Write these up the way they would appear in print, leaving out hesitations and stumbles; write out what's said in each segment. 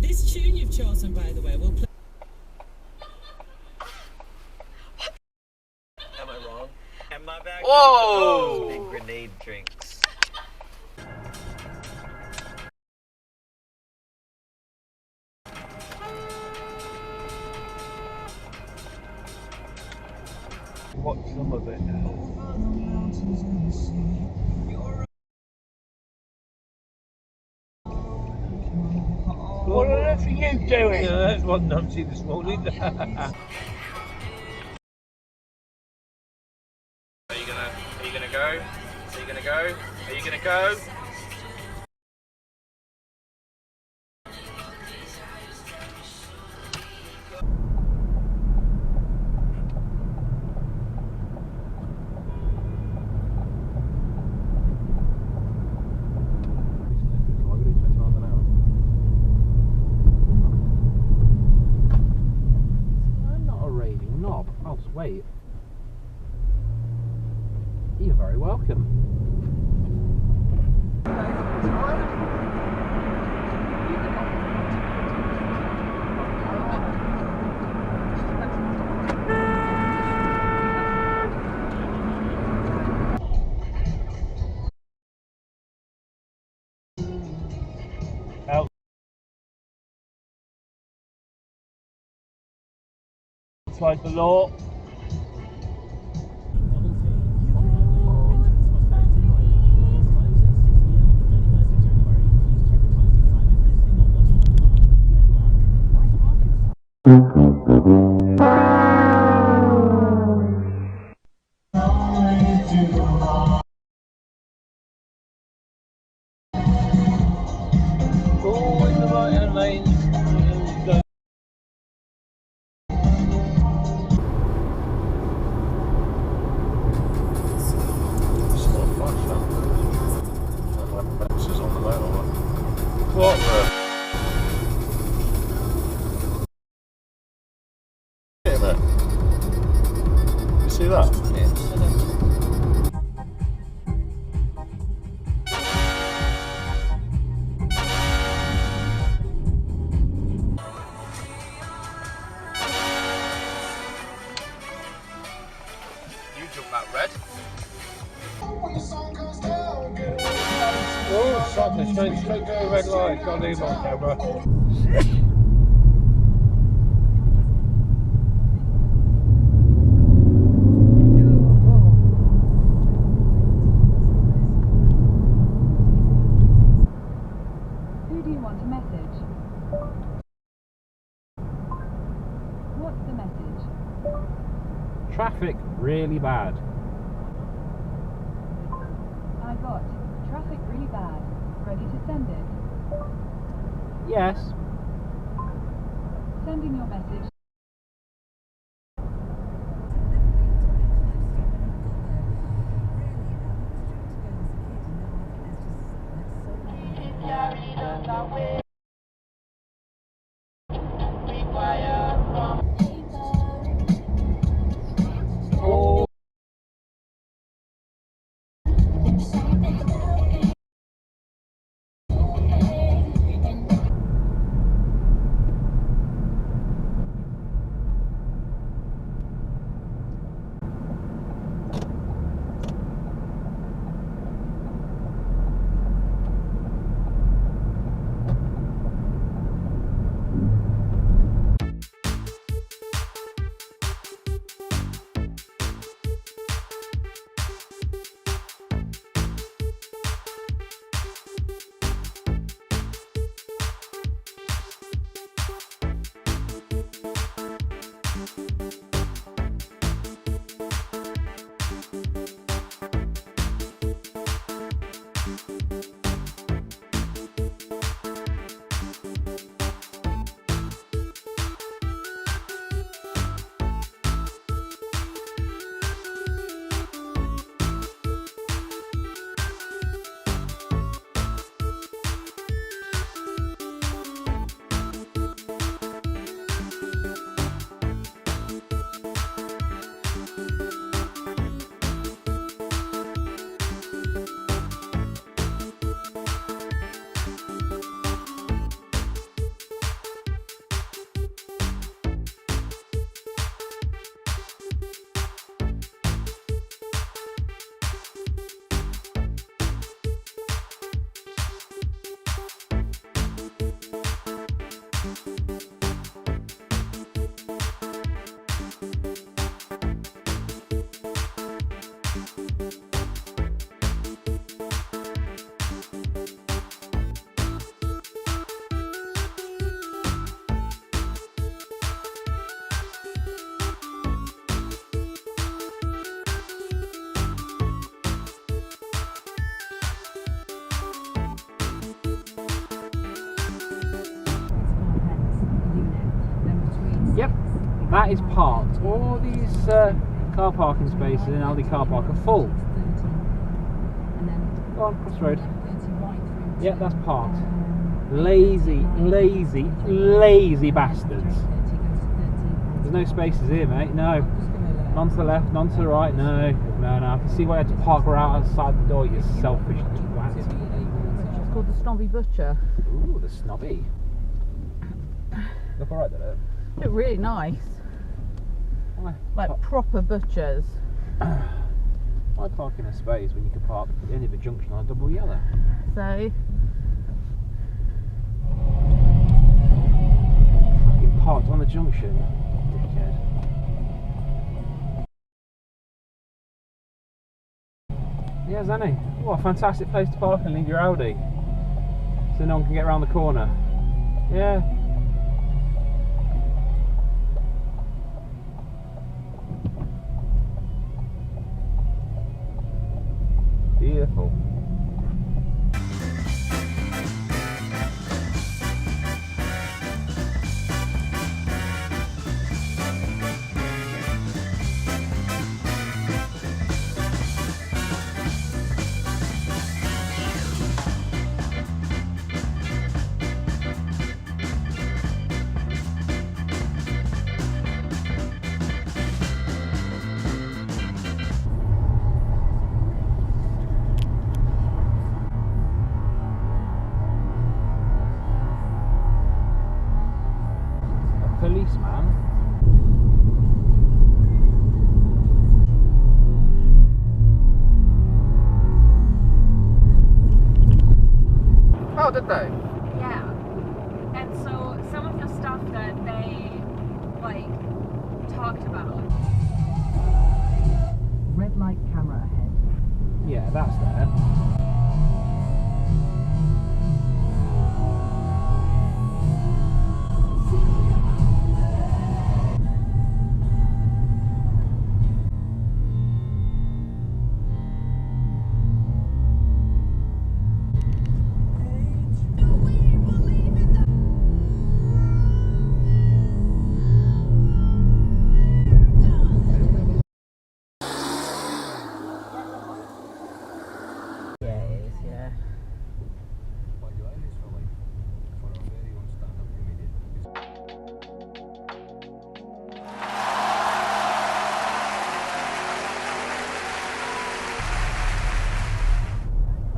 This tune you've chosen, by the way, will play. Am I wrong? And my bag. Whoa! Big grenade drinks. Watch some of it. What on earth are you doing? Yeah, that's one numpty this morning. Are you gonna go? Are you gonna go? Are you gonna go? Wait. You're very welcome. Outside the law. What the? You see that? Yeah. You jump that red. Oh, something straight to the red light. Got him on camera. Who do you want a message? What's the message? Traffic really bad. I got traffic really bad. Ready to send it? Yes. Sending your message. That is parked. All these car parking spaces in Aldi car park are full. Go on, cross the road. Yeah, that's parked. Lazy, lazy, lazy bastards. There's no spaces here, mate. No. None to the left, none to the right. No. I can see why you had to park right outside the door, you selfish twat. It's called the Snobby Butcher. Ooh, the snobby. Look alright, doesn't it? Look really nice. Why? Like proper butchers. Why park in a space when you can park at the end of a junction on a double yellow? So, Fucking parked on the junction, dickhead. Yeah, Zanny. What a fantastic place to park and leave your Audi, so no one can get around the corner. Yeah. Beautiful. Policeman. Oh, did they? Yeah. And so some of the stuff that they like talked about. red light camera ahead. Yeah, that's there.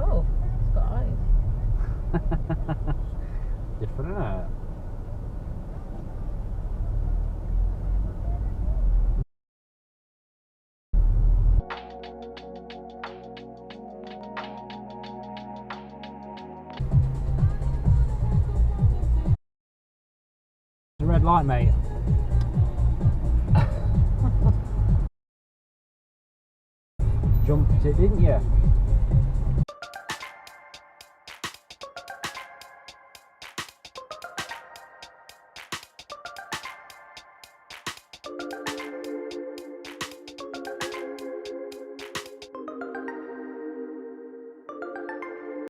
Oh, it's got eyes. Different, isn't it? It's a red light, mate. Jumped it, didn't you?